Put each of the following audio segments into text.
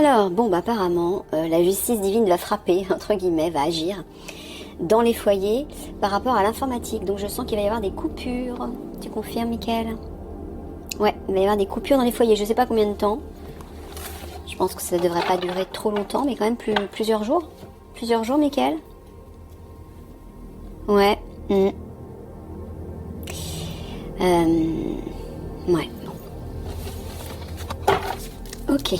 Alors, bon, bah, apparemment, la justice divine va frapper, entre guillemets, va agir dans les foyers par rapport à l'informatique. Donc je sens qu'il va y avoir des coupures. Tu confirmes, Mickaël? Ouais, il va y avoir des coupures dans les foyers. Je sais pas combien de temps. Je pense que ça ne devrait pas durer trop longtemps, mais quand même plusieurs jours. Plusieurs jours, Mickaël? Ouais. Ouais, bon. Ok.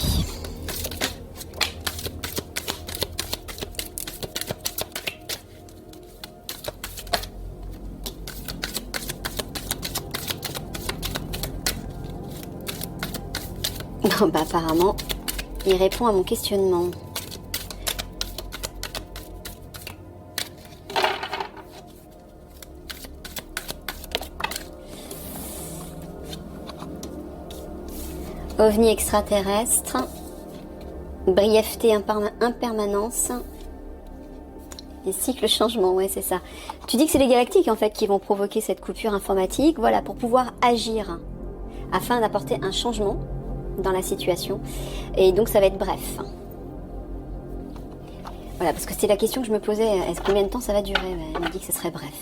Bon, bah apparemment, il répond à mon questionnement. OVNI extraterrestre, brièveté, impermanence et cycle changement, ouais c'est ça. Tu dis que c'est les galactiques en fait qui vont provoquer cette coupure informatique, voilà, pour pouvoir agir, afin d'apporter un changement dans la situation. Et donc ça va être bref. Voilà, parce que c'était la question que je me posais, est-ce combien de temps ça va durer? Elle me dit que ce serait bref.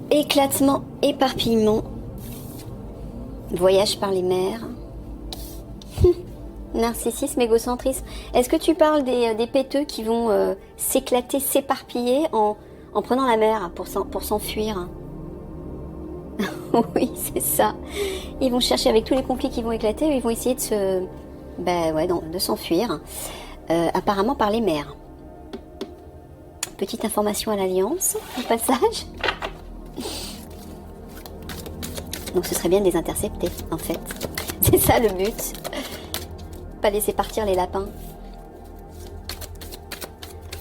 Éclatement, éparpillement, voyage par les mers, narcissisme, égocentrisme. Est-ce que tu parles des péteux qui vont s'éclater, s'éparpiller en prenant la mer pour s'enfuir? Oui, c'est ça. Ils vont chercher avec tous les conflits qui vont éclater, ils vont essayer de s'enfuir, apparemment par les mers. Petite information à l'Alliance, au passage. Donc ce serait bien de les intercepter, en fait. C'est ça le but. Pas laisser partir les lapins.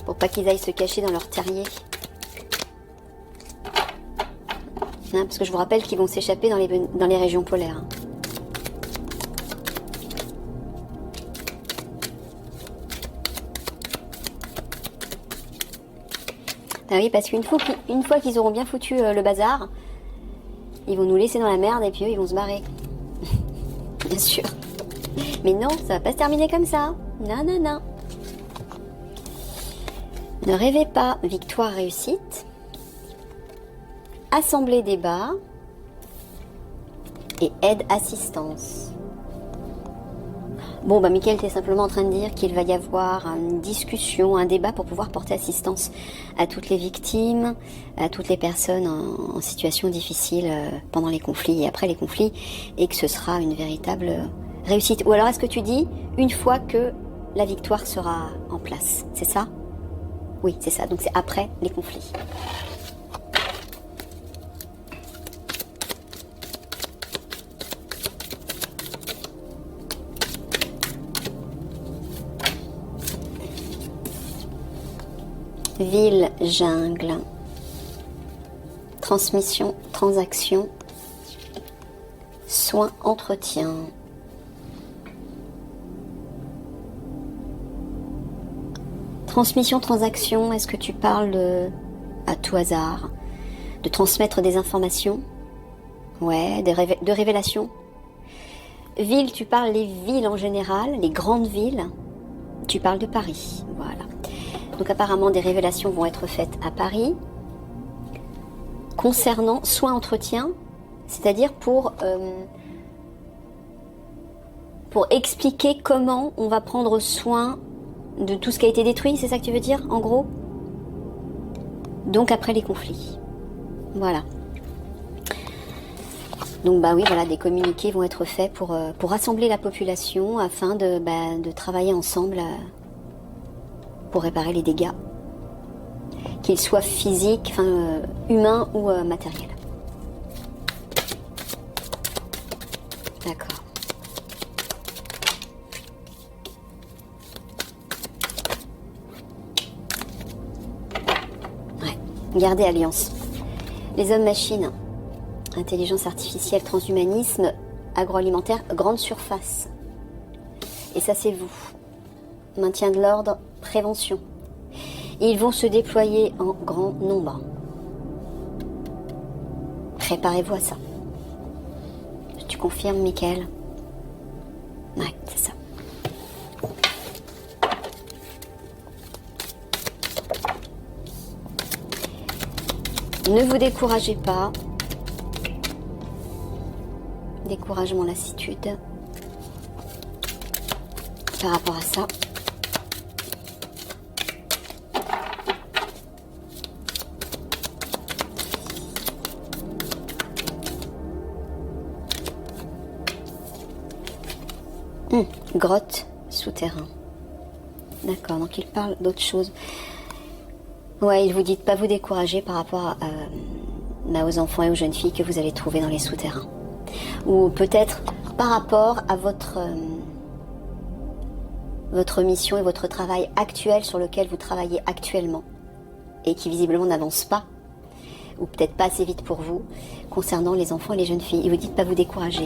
Pour pas qu'ils aillent se cacher dans leur terrier. Hein, parce que je vous rappelle qu'ils vont s'échapper dans les régions polaires. Ah oui, parce qu'une fois qu'ils auront bien foutu le bazar, ils vont nous laisser dans la merde et puis eux, ils vont se barrer. Bien sûr. Mais non, ça va pas se terminer comme ça. Non, non, non. Ne rêvez pas victoire réussite. Assemblée débat. Et aide assistance. Bon, bah, Mickaël, t'es simplement en train de dire qu'il va y avoir une discussion, un débat pour pouvoir porter assistance à toutes les victimes, à toutes les personnes en situation difficile pendant les conflits et après les conflits, et que ce sera une véritable réussite. Ou alors est-ce que tu dis une fois que la victoire sera en place? C'est ça? Oui, c'est ça. Donc c'est après les conflits. Ville, jungle, transmission, transaction, soins, entretien. Transmission, transaction, est-ce que tu parles à tout hasard, de transmettre des informations? Ouais, de révélations. Ville, tu parles les villes en général, les grandes villes. Tu parles de Paris, voilà. Donc apparemment des révélations vont être faites à Paris concernant soins entretien, c'est-à-dire pour expliquer comment on va prendre soin de tout ce qui a été détruit, c'est ça que tu veux dire en gros? Donc après les conflits. Voilà. Donc bah oui, voilà, des communiqués vont être faits pour rassembler la population afin de travailler ensemble pour réparer les dégâts, qu'ils soient physiques, humains ou matériels. D'accord. Ouais. Gardez alliance. Les hommes machines. Intelligence artificielle, transhumanisme, agroalimentaire, grande surface. Et ça, c'est vous. Maintien de l'ordre, prévention. Ils vont se déployer en grand nombre. Préparez-vous à ça. Tu confirmes, Michael? Ouais, c'est ça. Ne vous découragez pas. Découragement, lassitude. Par rapport à ça. Grotte, souterrain. D'accord, donc il parle d'autre chose. Ouais, il vous dit de pas vous décourager par rapport aux enfants et aux jeunes filles que vous allez trouver dans les souterrains. Ou peut-être par rapport à votre mission et votre travail actuel sur lequel vous travaillez actuellement et qui visiblement n'avance pas, ou peut-être pas assez vite pour vous, concernant les enfants et les jeunes filles. Il vous dit de pas vous décourager.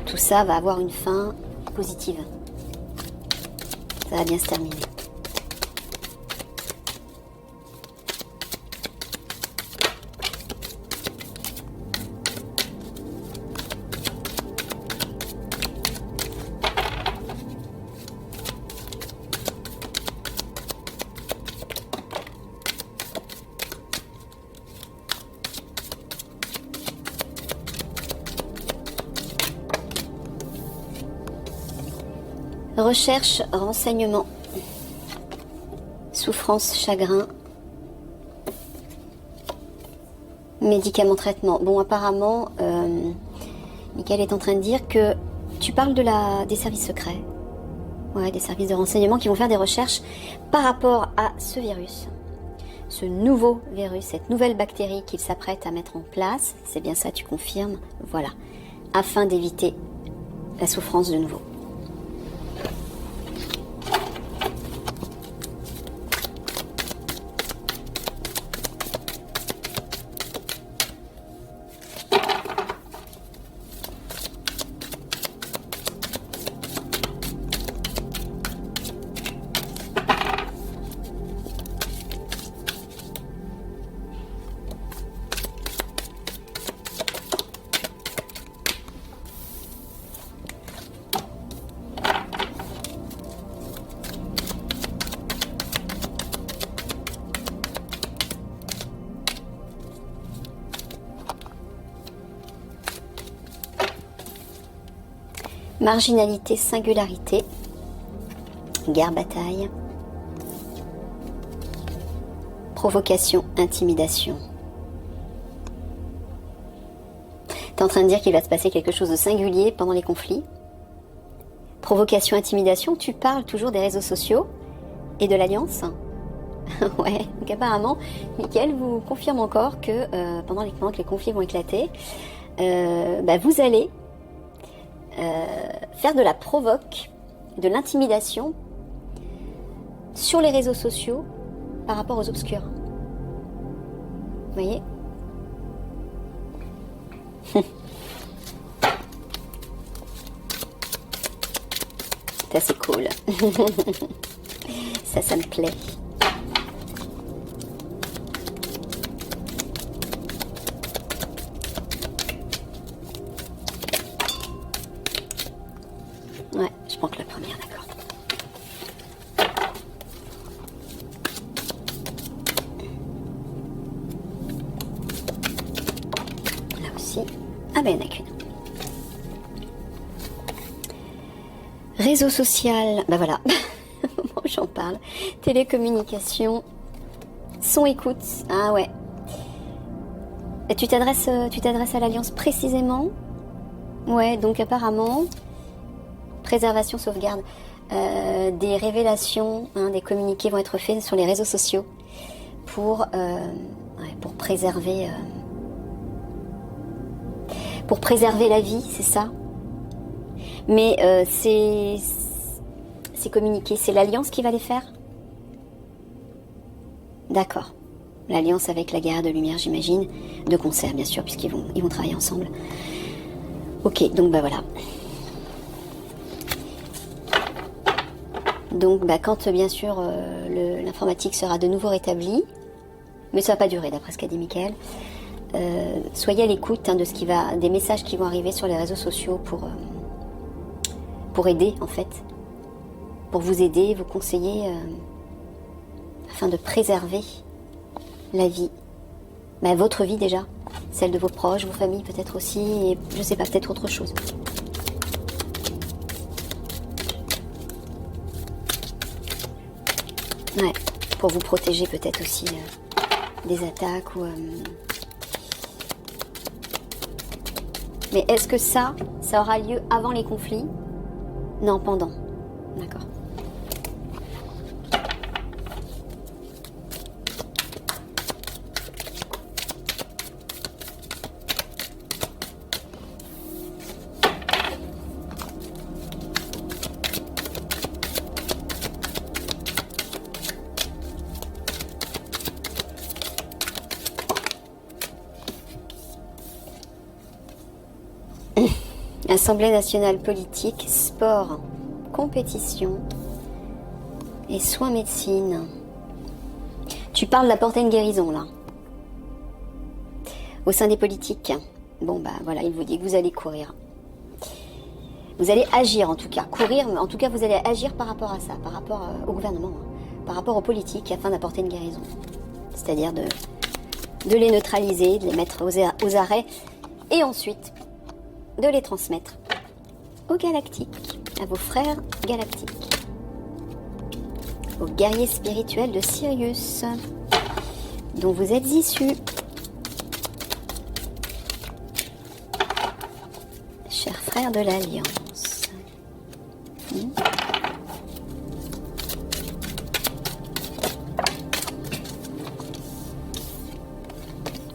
Tout ça va avoir une fin positive. Ça va bien se terminer. Recherche, renseignement, souffrance, chagrin, médicaments, traitement. Bon, apparemment, Michael est en train de dire que tu parles des services secrets. Ouais, des services de renseignement qui vont faire des recherches par rapport à ce virus. Ce nouveau virus, cette nouvelle bactérie qu'il s'apprête à mettre en place. C'est bien ça, tu confirmes? Voilà. Afin d'éviter la souffrance de nouveau. Marginalité, singularité, guerre, bataille, provocation, intimidation. Tu es en train de dire qu'il va se passer quelque chose de singulier pendant les conflits. Provocation, intimidation, tu parles toujours des réseaux sociaux et de l'Alliance. Ouais, donc apparemment, Michael vous confirme encore que pendant que les conflits vont éclater, vous allez faire de la provoque, de l'intimidation sur les réseaux sociaux par rapport aux obscurs. Vous voyez? Ça c'est cool. Ça me plaît. Ouais, je prends que la première, d'accord. Là aussi. Ah ben, il n'y en a qu'une. Réseau social, ben voilà. Bon, j'en parle. Télécommunication. Son écoute. Ah ouais. Et tu t'adresses à l'Alliance précisément? Ouais, donc apparemment... Préservation, sauvegarde, des révélations, des communiqués vont être faits sur les réseaux sociaux pour préserver la vie, c'est ça. Mais ces communiqués, c'est l'Alliance qui va les faire? D'accord. l'alliance avec la guerre de lumière, j'imagine, de concert bien sûr, puisqu'ils vont travailler ensemble. Ok, donc bah voilà. Donc bah, quand bien sûr l'informatique sera de nouveau rétablie, mais ça va pas durer d'après ce qu'a dit Mickaël, soyez à l'écoute de ce qui va, des messages qui vont arriver sur les réseaux sociaux pour aider en fait, pour vous aider, vous conseiller, afin de préserver la vie, bah, votre vie déjà, celle de vos proches, vos familles peut-être aussi, et je sais pas, peut-être autre chose. Ouais, pour vous protéger peut-être aussi des attaques ou... Mais est-ce que ça aura lieu avant les conflits? Non, pendant. D'accord. Assemblée nationale politique, sport, compétition et soins médecine. Tu parles d'apporter une guérison là. Au sein des politiques. Bon bah voilà, il vous dit que vous allez courir. Vous allez agir en tout cas. Courir, mais en tout cas vous allez agir par rapport à ça, par rapport au gouvernement, par rapport aux politiques afin d'apporter une guérison. C'est-à-dire de les neutraliser, de les mettre aux arrêts et ensuite de les transmettre aux galactiques, à vos frères galactiques, aux guerriers spirituels de Sirius, dont vous êtes issus. Chers frères de l'Alliance.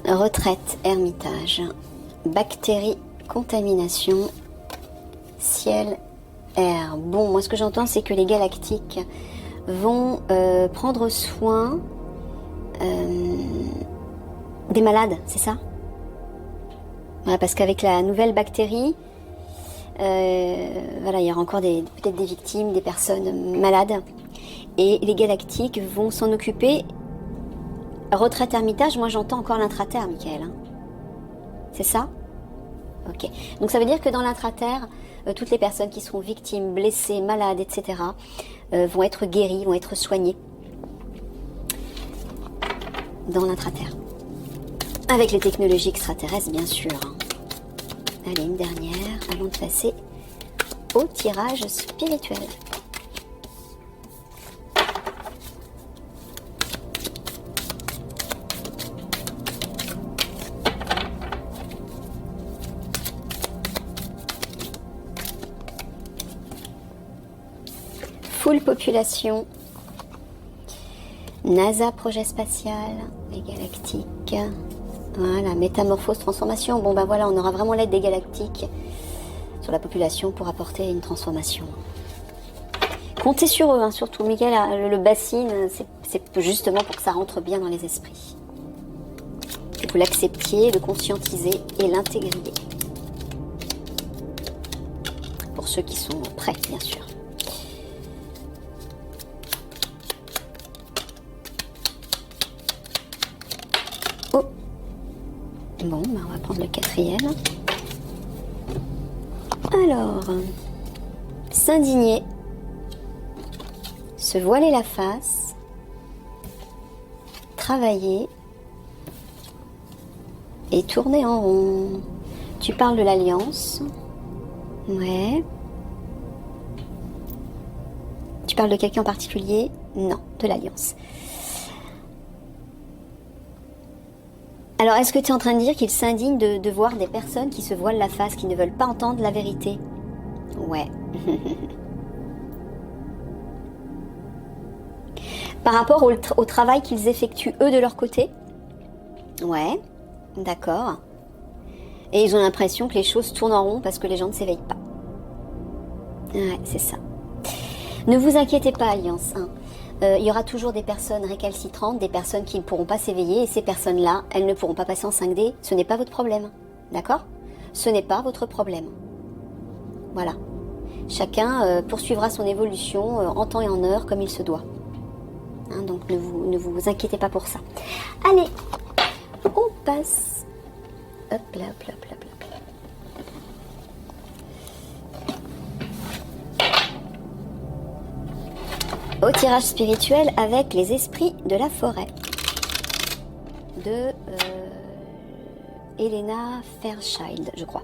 Retraite, ermitage, bactéries, contamination, ciel, air. Bon, moi ce que j'entends c'est que les galactiques vont prendre soin des malades, c'est ça? Voilà, parce qu'avec la nouvelle bactérie, voilà, il y aura encore peut-être des victimes, des personnes malades. Et les galactiques vont s'en occuper. Retraite, ermitage, moi j'entends encore l'intraterre, Mickaël. Hein. C'est ça? Ok. Donc ça veut dire que dans l'intraterre, toutes les personnes qui seront victimes, blessées, malades, etc. Vont être guéries, vont être soignées. Dans l'intraterre. Avec les technologies extraterrestres, bien sûr. Allez, une dernière avant de passer au tirage spirituel. Full population. NASA, projet spatial, les galactiques. Voilà, métamorphose, transformation. Bon ben voilà, on aura vraiment l'aide des galactiques sur la population pour apporter une transformation. Comptez sur eux, hein, surtout. Mickaël, le bassine, c'est justement pour que ça rentre bien dans les esprits. Que vous l'acceptiez, le conscientiser et l'intégriez. Pour ceux qui sont prêts, bien sûr. Oh. Bon, ben on va prendre le quatrième. Alors, s'indigner, se voiler la face, travailler et tourner en rond. Tu parles de l'alliance. Ouais. Tu parles de quelqu'un en particulier? Non, de l'alliance. Alors, est-ce que tu es en train de dire qu'il s'indigne de voir des personnes qui se voilent la face, qui ne veulent pas entendre la vérité? Ouais. Par rapport au travail qu'ils effectuent eux de leur côté? Ouais, d'accord. Et ils ont l'impression que les choses tournent en rond parce que les gens ne s'éveillent pas. Ouais, c'est ça. Ne vous inquiétez pas, Alliance. Hein. Il y aura toujours des personnes récalcitrantes, des personnes qui ne pourront pas s'éveiller, et ces personnes-là, elles ne pourront pas passer en 5D. Ce n'est pas votre problème, d'accord? Ce n'est pas votre problème. Voilà. Chacun poursuivra son évolution en temps et en heure comme il se doit. Hein, donc ne vous inquiétez pas pour ça. Allez, on passe. Hop là, hop là, hop là, hop là. Au tirage spirituel avec les esprits de la forêt de Elena Fairchild, je crois.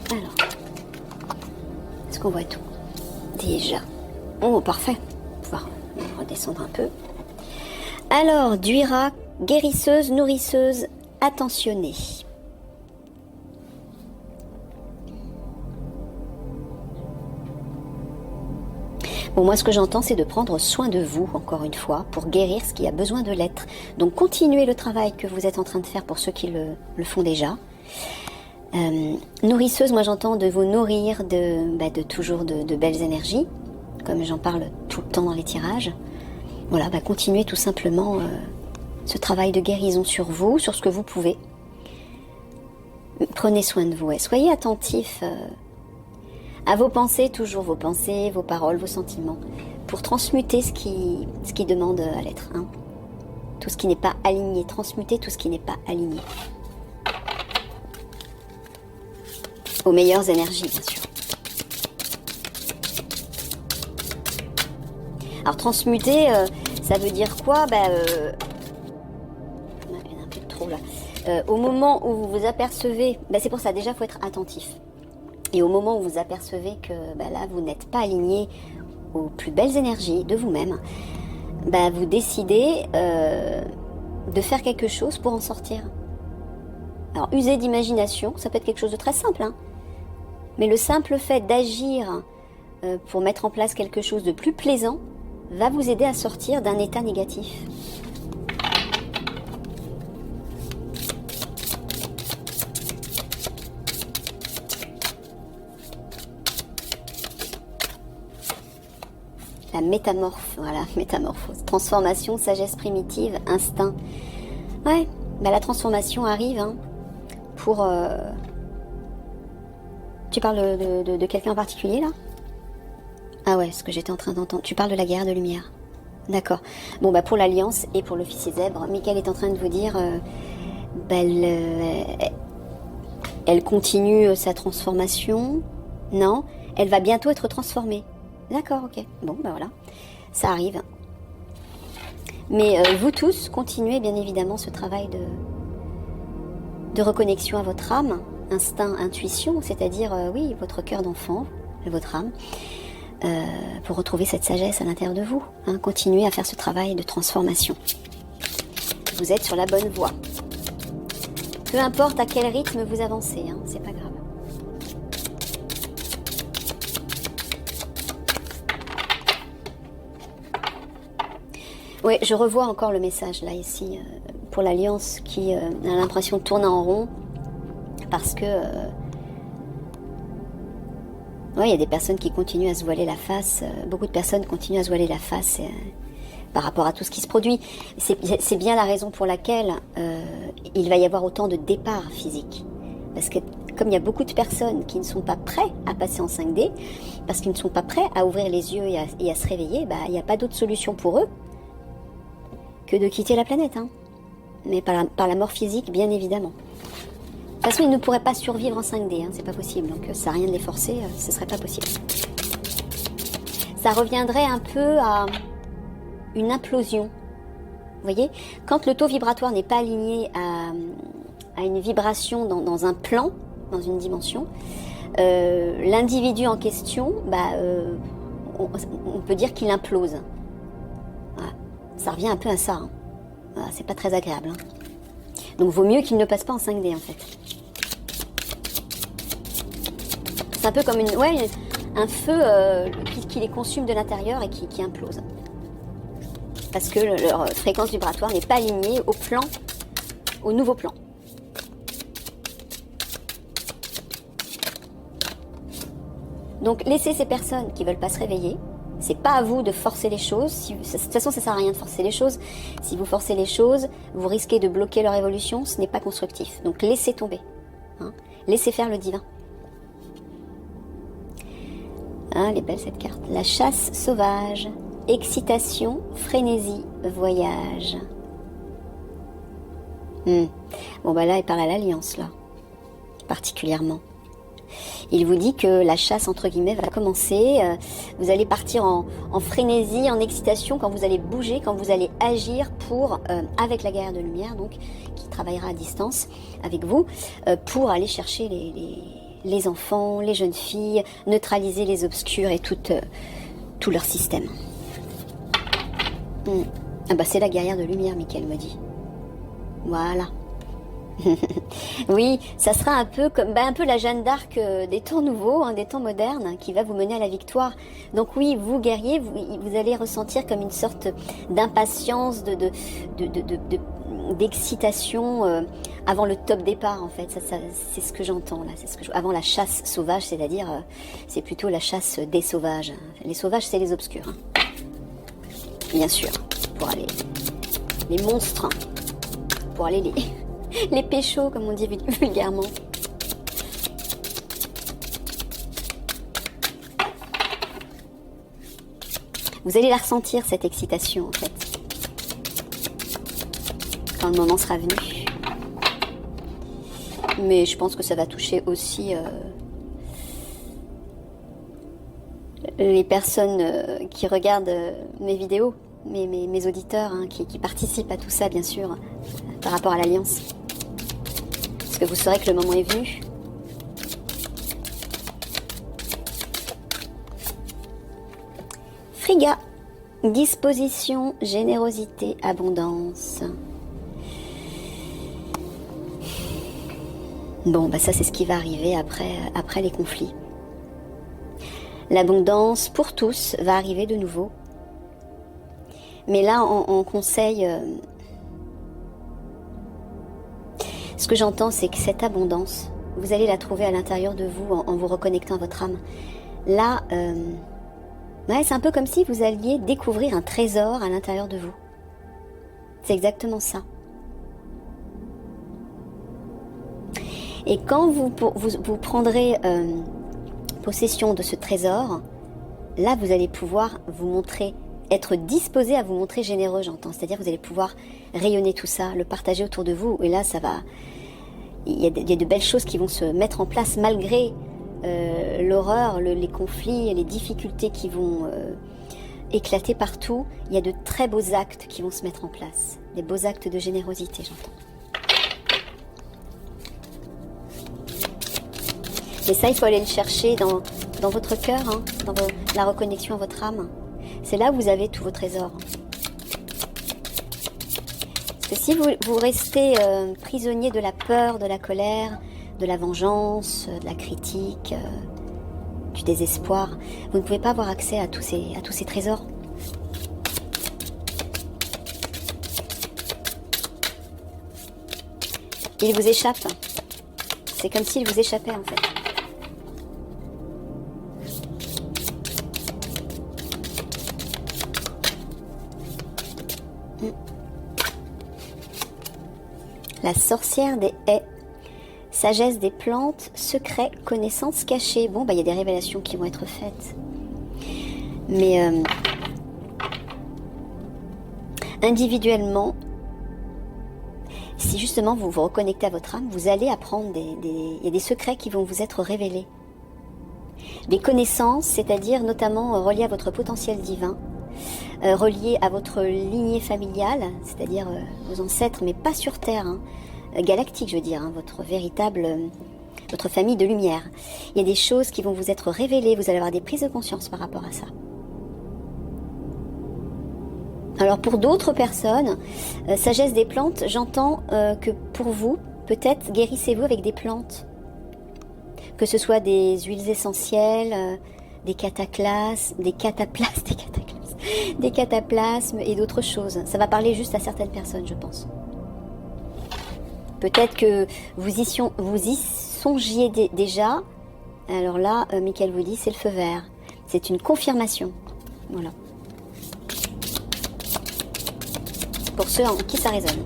Alors, est-ce qu'on voit tout? Déjà. Oh, parfait. On va pouvoir redescendre un peu. Alors, Duira, guérisseuse, nourrisseuse, attentionnée. Bon, moi, ce que j'entends, c'est de prendre soin de vous, encore une fois, pour guérir ce qui a besoin de l'être. Donc, continuez le travail que vous êtes en train de faire pour ceux qui le font déjà. Nourrisseuse, moi j'entends de vous nourrir de toujours de belles énergies, comme j'en parle tout le temps dans les tirages. Voilà, continuez tout simplement ce travail de guérison sur vous, sur ce que vous pouvez. Prenez soin de vous, ouais. Soyez attentifs à vos pensées, toujours vos pensées, vos paroles, vos sentiments, pour transmuter ce qui demande à l'être. Hein. Tout ce qui n'est pas aligné, transmuter tout ce qui n'est pas aligné. Aux meilleures énergies, bien sûr. Alors, transmuter, ça veut dire quoi? Il y en a un peu trop là. Au moment où vous vous apercevez, c'est pour ça, déjà, il faut être attentif. Et au moment où vous apercevez que là, vous n'êtes pas aligné aux plus belles énergies de vous-même, vous décidez de faire quelque chose pour en sortir. Alors, user d'imagination, ça peut être quelque chose de très simple, hein. Mais le simple fait d'agir pour mettre en place quelque chose de plus plaisant va vous aider à sortir d'un état négatif. La métamorphose. Transformation, sagesse primitive, instinct. Ouais, la transformation arrive pour... Tu parles de quelqu'un en particulier, là? Ah ouais, ce que j'étais en train d'entendre. Tu parles de la guerre de lumière. D'accord. Bon, pour l'Alliance et pour l'Officier Zèbre, Michael est en train de vous dire... elle continue sa transformation. Non, elle va bientôt être transformée. D'accord, ok. Bon, voilà. Ça arrive. Mais vous tous, continuez bien évidemment ce travail de reconnexion à votre âme. Instinct, intuition, c'est-à-dire, votre cœur d'enfant, votre âme, pour retrouver cette sagesse à l'intérieur de vous. Hein, continuez à faire ce travail de transformation. Vous êtes sur la bonne voie. Peu importe à quel rythme vous avancez, c'est pas grave. Oui, je revois encore le message là, ici, pour l'Alliance qui a l'impression de tourner en rond. Parce que il y a des personnes qui continuent à se voiler la face, beaucoup de personnes continuent à se voiler la face par rapport à tout ce qui se produit. C'est bien la raison pour laquelle il va y avoir autant de départs physiques. Parce que comme il y a beaucoup de personnes qui ne sont pas prêts à passer en 5D, parce qu'ils ne sont pas prêts à ouvrir les yeux et à se réveiller, il n'y a pas d'autre solution pour eux que de quitter la planète. Mais par la mort physique, bien évidemment. De toute façon, ils ne pourraient pas survivre en 5D, c'est pas possible. Donc, ça sert à rien de les forcer, ce serait pas possible. Ça reviendrait un peu à une implosion. Vous voyez, quand le taux vibratoire n'est pas aligné à une vibration dans un plan, dans une dimension, l'individu en question, on peut dire qu'il implose. Voilà. Ça revient un peu à ça. Voilà, c'est pas très agréable. Donc, vaut mieux qu'il ne passe pas en 5D, en fait. C'est un peu comme un feu qui les consume de l'intérieur et qui implose. Parce que leur fréquence vibratoire n'est pas alignée au nouveau plan. Donc laissez ces personnes qui ne veulent pas se réveiller. C'est pas à vous de forcer les choses. De toute façon, ça sert à rien de forcer les choses. Si vous forcez les choses, vous risquez de bloquer leur évolution. Ce n'est pas constructif. Donc laissez tomber. Hein. Laissez faire le divin. Hein, elle est belle cette carte. La chasse sauvage. Excitation, frénésie, voyage. Bon bah là, il parle à l'alliance là. Particulièrement. Il vous dit que la chasse, entre guillemets, va commencer. Vous allez partir en frénésie, en excitation, quand vous allez bouger, quand vous allez agir avec la guerrière de lumière, donc, qui travaillera à distance avec vous, pour aller chercher les enfants, les jeunes filles, neutraliser les obscurs et tout leur système. Ah bah c'est la guerrière de lumière, Michael me dit. Voilà. Oui, ça sera un peu comme un peu la Jeanne d'Arc des temps nouveaux, hein, des temps modernes, qui va vous mener à la victoire. Donc oui, vous guerriers, vous allez ressentir comme une sorte d'impatience, d'excitation avant le top départ en fait. Ça, c'est ce que j'entends là. Avant la chasse sauvage, c'est-à-dire c'est plutôt la chasse des sauvages. Les sauvages, c'est les obscurs, hein. Bien sûr, pour aller les monstres, pour aller les péchos, comme on dit vulgairement. Vous allez la ressentir, cette excitation, en fait. Quand le moment sera venu. Mais je pense que ça va toucher aussi les personnes qui regardent mes vidéos, mes auditeurs, hein, qui participent à tout ça, bien sûr, par rapport à l'Alliance. Parce que vous saurez que le moment est venu. Friga. Disposition, générosité, abondance. Bon, bah ça c'est ce qui va arriver après les conflits. L'abondance pour tous va arriver de nouveau. Mais là, en conseil, ce que j'entends, c'est que cette abondance, vous allez la trouver à l'intérieur de vous en vous reconnectant à votre âme. Là, ouais, c'est un peu comme si vous alliez découvrir un trésor à l'intérieur de vous. C'est exactement ça. Et quand vous prendrez possession de ce trésor, là, vous allez pouvoir vous montrer, être disposé à vous montrer généreux, j'entends. C'est-à-dire que vous allez pouvoir rayonner tout ça, le partager autour de vous. Et là, ça va... Il y a de belles choses qui vont se mettre en place malgré l'horreur, les conflits, les difficultés qui vont éclater partout. Il y a de très beaux actes qui vont se mettre en place. Des beaux actes de générosité, j'entends. Et ça, il faut aller le chercher dans votre cœur, hein, dans la reconnexion à votre âme. C'est là où vous avez tous vos trésors. Parce que si vous restez prisonnier de la peur, de la colère, de la vengeance, de la critique, du désespoir, vous ne pouvez pas avoir accès à tous ces trésors. Ils vous échappent. C'est comme s'ils vous échappaient en fait. La sorcière des haies, sagesse des plantes, secret, connaissance cachée. Bon, bah il y a des révélations qui vont être faites. Mais individuellement, si justement vous vous reconnectez à votre âme, vous allez apprendre il y a des secrets qui vont vous être révélés. Des connaissances, c'est-à-dire notamment reliées à votre potentiel divin, reliées à votre lignée familiale, c'est-à-dire vos ancêtres, mais pas sur Terre, hein, galactique je veux dire, hein, votre famille de lumière. Il y a des choses qui vont vous être révélées, vous allez avoir des prises de conscience par rapport à ça. Alors pour d'autres personnes, sagesse des plantes, j'entends que pour vous, peut-être guérissez-vous avec des plantes. Que ce soit des huiles essentielles, des cataclasmes, des cataplasmes et d'autres choses. Ça va parler juste à certaines personnes, je pense. Peut-être que vous y songiez déjà. Alors là, Michael vous dit, c'est le feu vert. C'est une confirmation. Voilà. Pour ceux en qui ça résonne.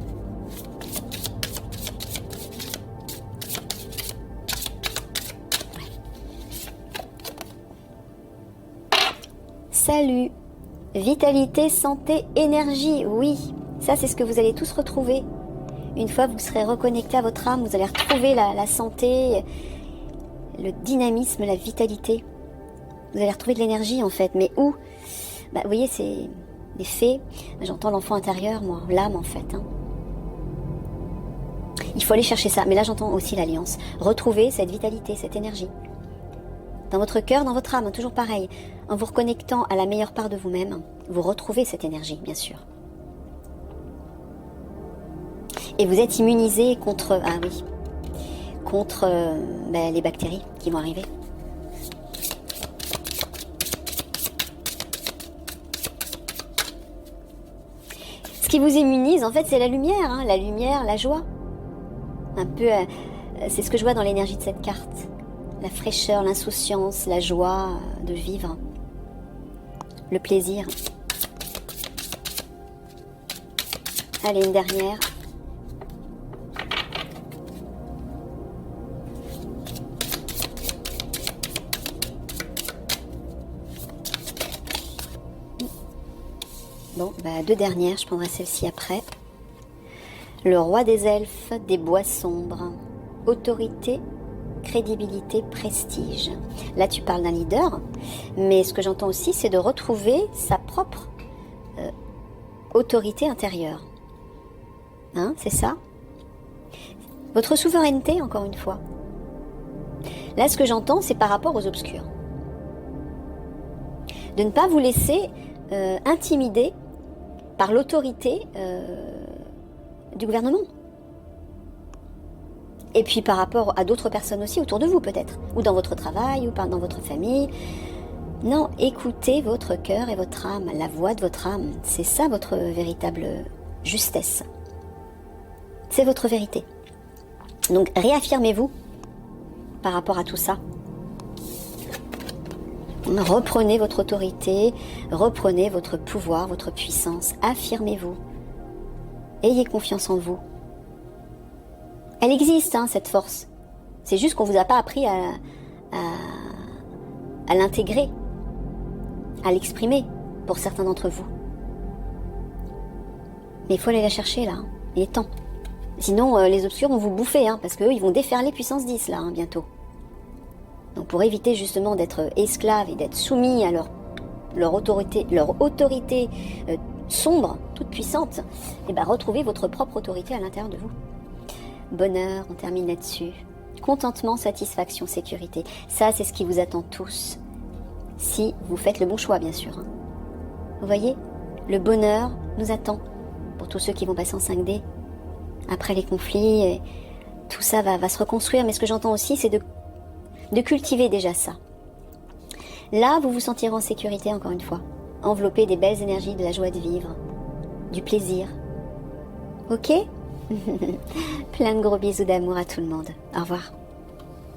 Salut. Vitalité, santé, énergie. Oui, ça c'est ce que vous allez tous retrouver. Une fois que vous serez reconnecté à votre âme, vous allez retrouver la santé, le dynamisme, la vitalité. Vous allez retrouver de l'énergie en fait. Mais où? Vous voyez, c'est des faits. J'entends l'enfant intérieur, moi, l'âme en fait. Il faut aller chercher ça. Mais là, j'entends aussi l'alliance. Retrouver cette vitalité, cette énergie. Dans votre cœur, dans votre âme, toujours pareil. En vous reconnectant à la meilleure part de vous-même, vous retrouvez cette énergie, bien sûr. Et vous êtes immunisé contre, contre les bactéries qui vont arriver. Ce qui vous immunise, en fait, c'est la lumière, la joie. Un peu, c'est ce que je vois dans l'énergie de cette carte. La fraîcheur, l'insouciance, la joie de vivre, le plaisir. Allez, une dernière. Bon, deux dernières, je prendrai celle-ci après. Le roi des elfes, des bois sombres. Autorité, crédibilité, prestige. Là, tu parles d'un leader, mais ce que j'entends aussi, c'est de retrouver sa propre autorité intérieure. C'est ça? Votre souveraineté, encore une fois. Là, ce que j'entends, c'est par rapport aux obscurs. De ne pas vous laisser intimider par l'autorité du gouvernement. Et puis par rapport à d'autres personnes aussi autour de vous peut-être, ou dans votre travail, ou dans votre famille. Non, écoutez votre cœur et votre âme, la voix de votre âme. C'est ça votre véritable justesse. C'est votre vérité. Donc réaffirmez-vous par rapport à tout ça. Reprenez votre autorité, reprenez votre pouvoir, votre puissance. Affirmez-vous. Ayez confiance en vous. Elle existe, cette force. C'est juste qu'on ne vous a pas appris à l'intégrer, à l'exprimer, pour certains d'entre vous. Mais il faut aller la chercher, là. Il est temps. Sinon, les obscurs vont vous bouffer, parce qu'eux, ils vont déferler puissance 10, là, bientôt. Donc, pour éviter, justement, d'être esclave et d'être soumis à leur autorité sombre, toute puissante, retrouvez votre propre autorité à l'intérieur de vous. Bonheur, on termine là-dessus. Contentement, satisfaction, sécurité. Ça, c'est ce qui vous attend tous. Si vous faites le bon choix, bien sûr. Vous voyez, le bonheur nous attend. Pour tous ceux qui vont passer en 5D. Après les conflits, et tout ça va se reconstruire. Mais ce que j'entends aussi, c'est de cultiver déjà ça. Là, vous vous sentirez en sécurité, encore une fois. Enveloppé des belles énergies, de la joie de vivre. Du plaisir. Ok? Plein de gros bisous d'amour à tout le monde. Au revoir.